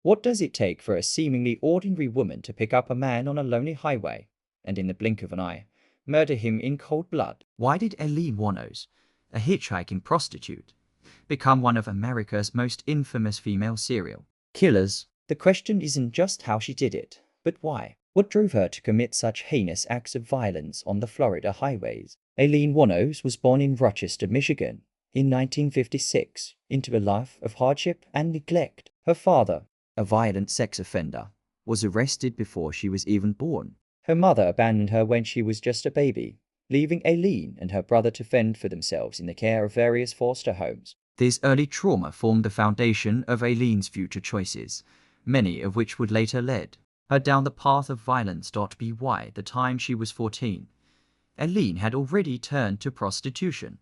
What does it take for a seemingly ordinary woman to pick up a man on a lonely highway and, in the blink of an eye, murder him in cold blood? Why did Aileen Wuornos, a hitchhiking prostitute, become one of America's most infamous female serial killers? The question isn't just how she did it, but why. What drove her to commit such heinous acts of violence on the Florida highways? Aileen Wuornos was born in Rochester, Michigan, in 1956, into a life of hardship and neglect. Her father, a violent sex offender, was arrested before she was even born. Her mother abandoned her when she was just a baby, leaving Aileen and her brother to fend for themselves in the care of various foster homes. This early trauma formed the foundation of Aileen's future choices, many of which would later lead her down the path of violence. By the time she was 14, Aileen had already turned to prostitution,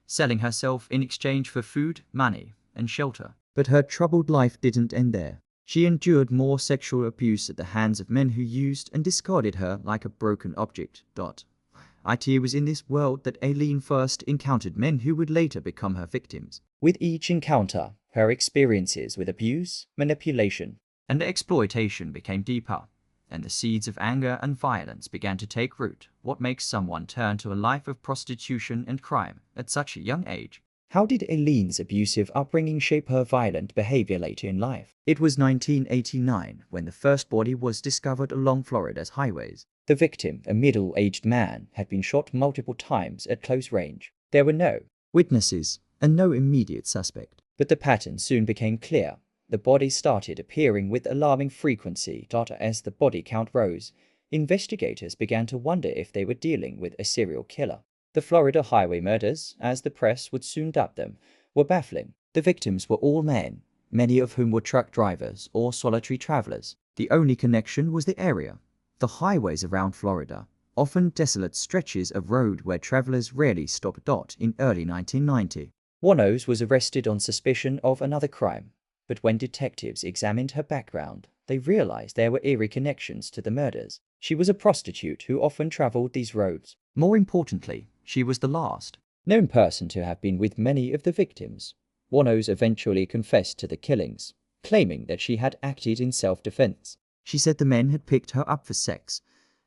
selling herself in exchange for food, money, and shelter. But her troubled life didn't end there. She endured more sexual abuse at the hands of men who used and discarded her like a broken object. It was in this world that Aileen first encountered men who would later become her victims. With each encounter, her experiences with abuse, manipulation, and exploitation became deeper, and the seeds of anger and violence began to take root. What makes someone turn to a life of prostitution and crime at such a young age? How did Aileen's abusive upbringing shape her violent behavior later in life? It was 1989 when the first body was discovered along Florida's highways. The victim, a middle-aged man, had been shot multiple times at close range. There were no witnesses and no immediate suspect. But the pattern soon became clear. The bodies started appearing with alarming frequency. As the body count rose, investigators began to wonder if they were dealing with a serial killer. The Florida highway murders, as the press would soon dub them, were baffling. The victims were all men, many of whom were truck drivers or solitary travelers. The only connection was the area. The highways around Florida, often desolate stretches of road where travelers rarely stopped. In early 1990, Wuornos was arrested on suspicion of another crime. But when detectives examined her background, they realized there were eerie connections to the murders. She was a prostitute who often traveled these roads. More importantly, she was the last known person to have been with many of the victims. Wuornos eventually confessed to the killings, claiming that she had acted in self-defense. She said the men had picked her up for sex,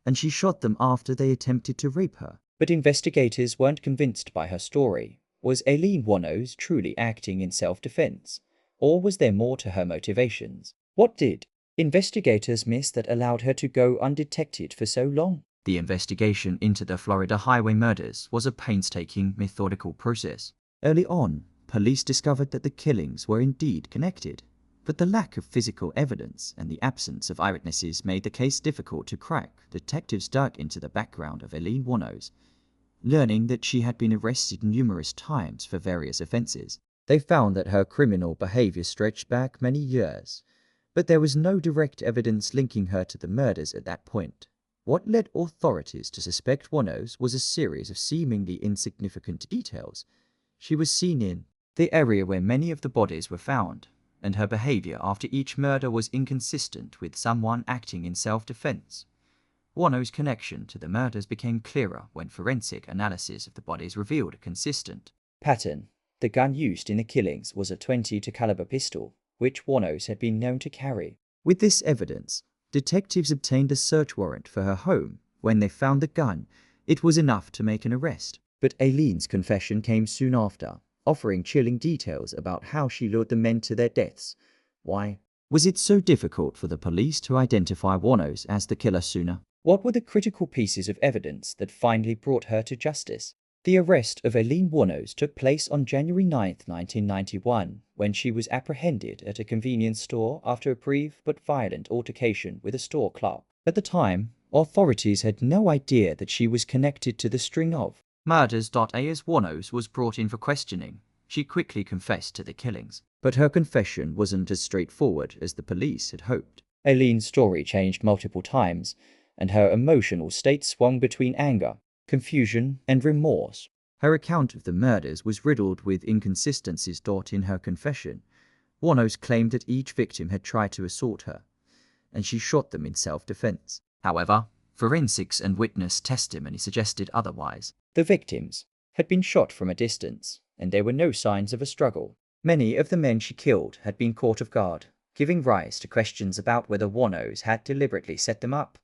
and she shot them after they attempted to rape her. But investigators weren't convinced by her story. Was Aileen Wuornos truly acting in self-defense? Or was there more to her motivations? What did investigators miss that allowed her to go undetected for so long? The investigation into the Florida highway murders was a painstaking, methodical process. Early on, police discovered that the killings were indeed connected, but the lack of physical evidence and the absence of eyewitnesses made the case difficult to crack. Detectives dug into the background of Aileen Wuornos, learning that she had been arrested numerous times for various offenses. They found that her criminal behavior stretched back many years, but there was no direct evidence linking her to the murders at that point. What led authorities to suspect Wuornos was a series of seemingly insignificant details. She was seen in the area where many of the bodies were found, and her behavior after each murder was inconsistent with someone acting in self-defense. Wuornos' connection to the murders became clearer when forensic analysis of the bodies revealed a consistent pattern. The gun used in the killings was a .22 caliber pistol, which Wuornos had been known to carry. With this evidence, detectives obtained a search warrant for her home. When they found the gun, it was enough to make an arrest. But Aileen's confession came soon after, offering chilling details about how she lured the men to their deaths. Why was it so difficult for the police to identify Wuornos as the killer sooner? What were the critical pieces of evidence that finally brought her to justice? The arrest of Aileen Wuornos took place on January 9, 1991, when she was apprehended at a convenience store after a brief but violent altercation with a store clerk. At the time, authorities had no idea that she was connected to the string of murders. As Wuornos was brought in for questioning, she quickly confessed to the killings. But her confession wasn't as straightforward as the police had hoped. Aileen's story changed multiple times, and her emotional state swung between anger, confusion, and remorse. Her account of the murders was riddled with inconsistencies. In her confession, Wuornos claimed that each victim had tried to assault her, and she shot them in self-defense. However, forensics and witness testimony suggested otherwise. The victims had been shot from a distance, and there were no signs of a struggle. Many of the men she killed had been caught off guard, giving rise to questions about whether Warnos had deliberately set them up.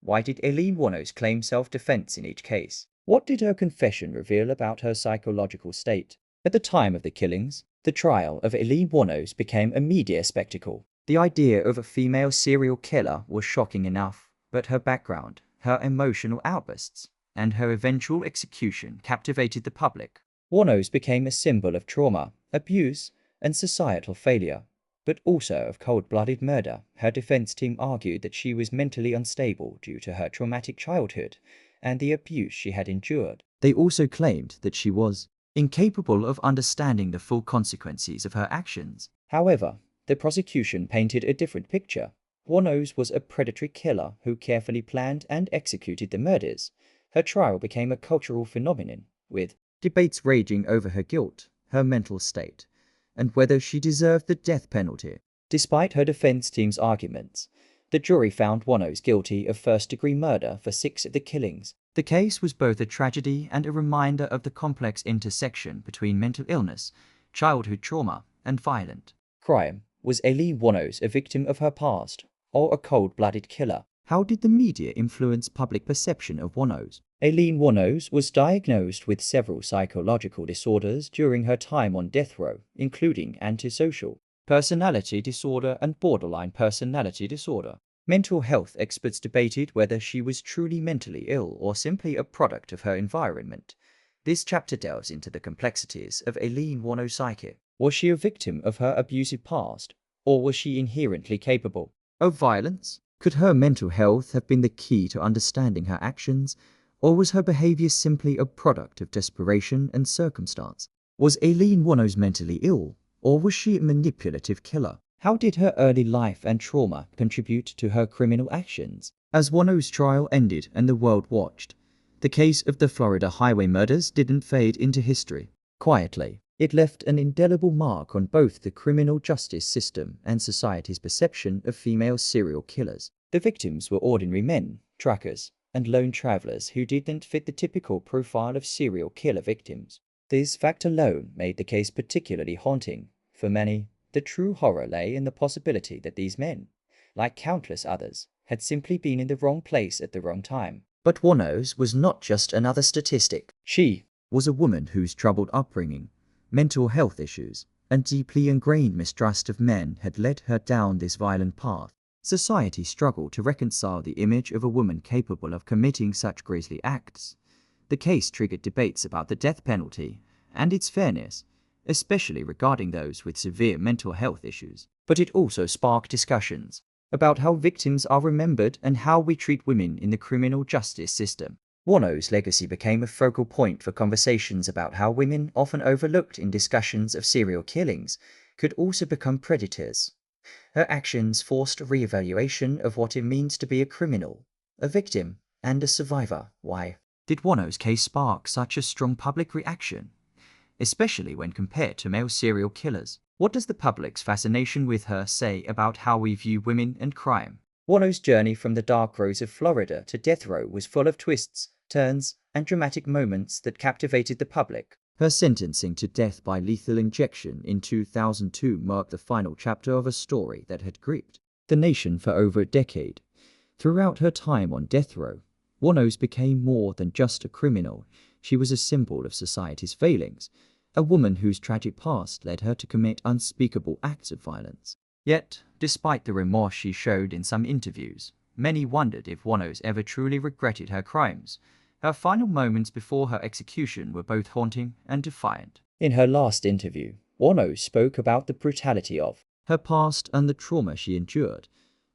Why did Eileen Warnos claim self-defense in each case? What did her confession reveal about her psychological state? At the time of the killings, the trial of Eileen Warnos became a media spectacle. The idea of a female serial killer was shocking enough, but her background, her emotional outbursts, and her eventual execution captivated the public. Warnos became a symbol of trauma, abuse, and societal failure, but also of cold-blooded murder. Her defense team argued that she was mentally unstable due to her traumatic childhood and the abuse she had endured. They also claimed that she was incapable of understanding the full consequences of her actions. However, the prosecution painted a different picture. Warnos was a predatory killer who carefully planned and executed the murders. Her trial became a cultural phenomenon, with debates raging over her guilt, her mental state, and whether she deserved the death penalty. Despite her defense team's arguments, the jury found Warnos guilty of first-degree murder for 6 of the killings. The case was both a tragedy and a reminder of the complex intersection between mental illness, childhood trauma, and violent crime. Was Eileen Warnos a victim of her past, or a cold-blooded killer? How did the media influence public perception of Warnos? Eileen Warnos was diagnosed with several psychological disorders during her time on death row, including antisocial personality disorder and borderline personality disorder. Mental health experts debated whether she was truly mentally ill or simply a product of her environment. This chapter delves into the complexities of Eileen Warnos' psyche. Was she a victim of her abusive past, or was she inherently capable of violence? Could her mental health have been the key to understanding her actions, or was her behavior simply a product of desperation and circumstance? Was Eileen Warnos mentally ill, or was she a manipulative killer? How did her early life and trauma contribute to her criminal actions? As Warnos' trial ended and the world watched, the case of the Florida highway murders didn't fade into history quietly. It left an indelible mark on both the criminal justice system and society's perception of female serial killers. The victims were ordinary men, truckers, and lone travelers who didn't fit the typical profile of serial killer victims. This fact alone made the case particularly haunting. For many, the true horror lay in the possibility that these men, like countless others, had simply been in the wrong place at the wrong time. But Warnos was not just another statistic. She was a woman whose troubled upbringing, mental health issues, and deeply ingrained mistrust of men had led her down this violent path. Society struggled to reconcile the image of a woman capable of committing such grisly acts. The case triggered debates about the death penalty and its fairness, especially regarding those with severe mental health issues. But it also sparked discussions about how victims are remembered and how we treat women in the criminal justice system. Warnos' legacy became a focal point for conversations about how women, often overlooked in discussions of serial killings, could also become predators. Her actions forced a re-evaluation of what it means to be a criminal, a victim, and a survivor. Why did Warnos' case spark such a strong public reaction, especially when compared to male serial killers? What does the public's fascination with her say about how we view women and crime? Warnos' journey from the dark roads of Florida to death row was full of twists, turns, and dramatic moments that captivated the public. Her sentencing to death by lethal injection in 2002 marked the final chapter of a story that had gripped the nation for over a decade. Throughout her time on death row, Warnos became more than just a criminal. She was a symbol of society's failings, a woman whose tragic past led her to commit unspeakable acts of violence. Yet, despite the remorse she showed in some interviews, many wondered if Warnos ever truly regretted her crimes. Her final moments before her execution were both haunting and defiant. In her last interview, Warnos spoke about the brutality of her past and the trauma she endured,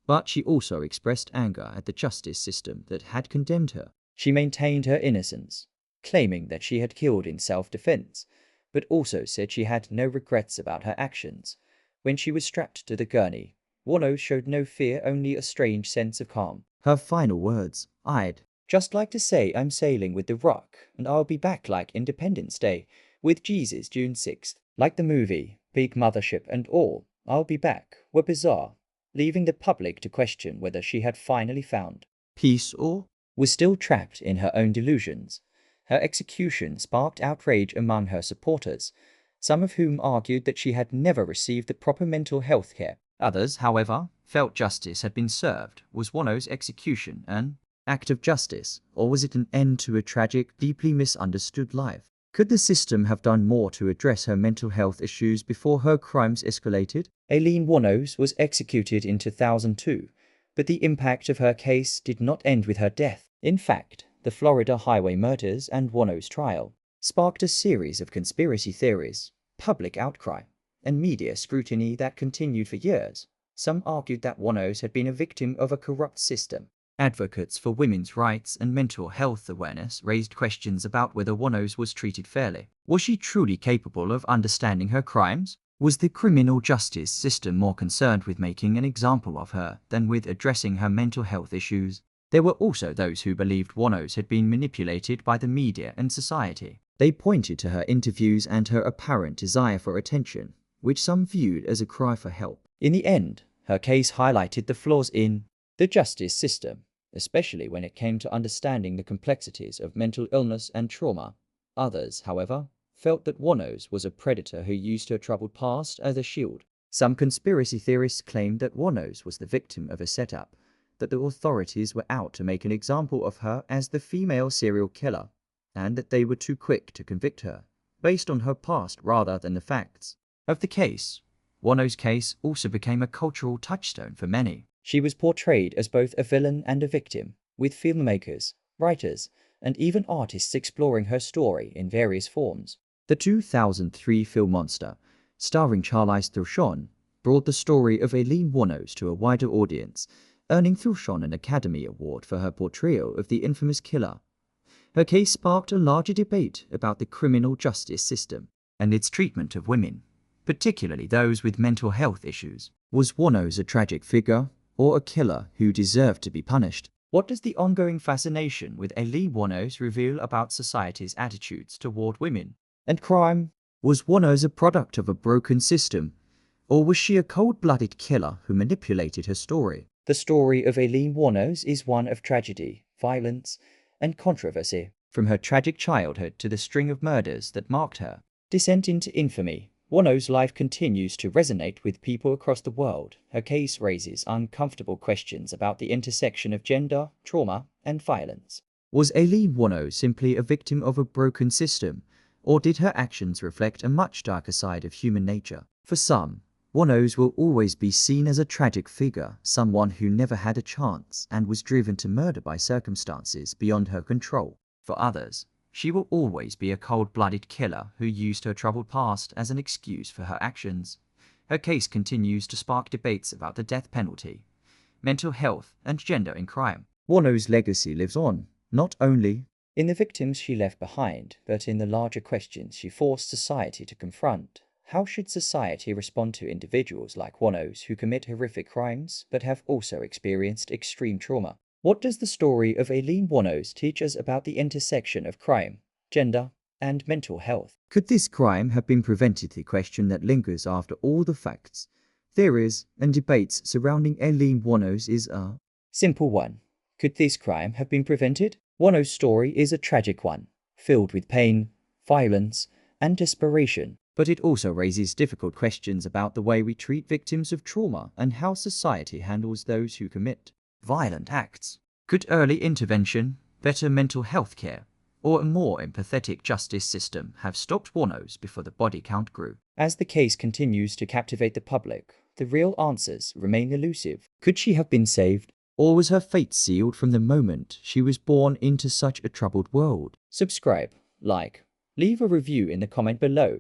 but she also expressed anger at the justice system that had condemned her. She maintained her innocence, claiming that she had killed in self-defense, but also said she had no regrets about her actions. When she was strapped to the gurney, Warnos showed no fear, only a strange sense of calm. Her final words, "I'd just like to say I'm sailing with the Rock, and I'll be back like Independence Day, with Jesus June 6th. Like the movie, big mothership and all, I'll be back," were bizarre, leaving the public to question whether she had finally found peace or was still trapped in her own delusions. Her execution sparked outrage among her supporters, some of whom argued that she had never received the proper mental health care. Others, however, felt justice had been served. Was Wono's execution an act of justice, or was it an end to a tragic, deeply misunderstood life? Could the system have done more to address her mental health issues before her crimes escalated? Aileen Wuornos was executed in 2002, but the impact of her case did not end with her death. In fact, the Florida highway murders and Wuornos trial sparked a series of conspiracy theories, public outcry, and media scrutiny that continued for years. Some argued that Wuornos had been a victim of a corrupt system. Advocates for women's rights and mental health awareness raised questions about whether Wuornos was treated fairly. Was she truly capable of understanding her crimes? Was the criminal justice system more concerned with making an example of her than with addressing her mental health issues? There were also those who believed Wuornos had been manipulated by the media and society. They pointed to her interviews and her apparent desire for attention, which some viewed as a cry for help. In the end, her case highlighted the flaws in the justice system, especially when it came to understanding the complexities of mental illness and trauma. Others, however, felt that Wuornos was a predator who used her troubled past as a shield. Some conspiracy theorists claimed that Wuornos was the victim of a setup, that the authorities were out to make an example of her as the female serial killer, and that they were too quick to convict her, based on her past rather than the facts of the case. Wuornos' case also became a cultural touchstone for many. She was portrayed as both a villain and a victim, with filmmakers, writers, and even artists exploring her story in various forms. The 2003 film Monster, starring Charlize Theron, brought the story of Aileen Wuornos to a wider audience, earning Theron an Academy Award for her portrayal of the infamous killer. Her case sparked a larger debate about the criminal justice system and its treatment of women, particularly those with mental health issues. Was Wuornos a tragic figure, or a killer who deserved to be punished? What does the ongoing fascination with Aileen Wuornos reveal about society's attitudes toward women and crime? Was Wuornos a product of a broken system, or was she a cold-blooded killer who manipulated her story? The story of Aileen Wuornos is one of tragedy, violence, and controversy. From her tragic childhood to the string of murders that marked her descent into infamy, Wuornos' life continues to resonate with people across the world. Her case raises uncomfortable questions about the intersection of gender, trauma, and violence. Was Aileen Wuornos simply a victim of a broken system, or did her actions reflect a much darker side of human nature? For some, Wuornos will always be seen as a tragic figure, someone who never had a chance and was driven to murder by circumstances beyond her control. For others, she will always be a cold-blooded killer who used her troubled past as an excuse for her actions. Her case continues to spark debates about the death penalty, mental health, and gender in crime. Wuornos' legacy lives on, not only in the victims she left behind, but in the larger questions she forced society to confront. How should society respond to individuals like Wuornos who commit horrific crimes but have also experienced extreme trauma? What does the story of Aileen Wuornos teach us about the intersection of crime, gender, and mental health? Could this crime have been prevented? The question that lingers after all the facts, theories, and debates surrounding Aileen Wuornos is a simple one. Could this crime have been prevented? Wuornos' story is a tragic one, filled with pain, violence, and desperation. But it also raises difficult questions about the way we treat victims of trauma and how society handles those who commit violent acts. Could early intervention, better mental health care, or a more empathetic justice system have stopped Wuornos before the body count grew? As the case continues to captivate the public, the real answers remain elusive. Could she have been saved, or was her fate sealed from the moment she was born into such a troubled world? Subscribe, like, leave a review in the comment below,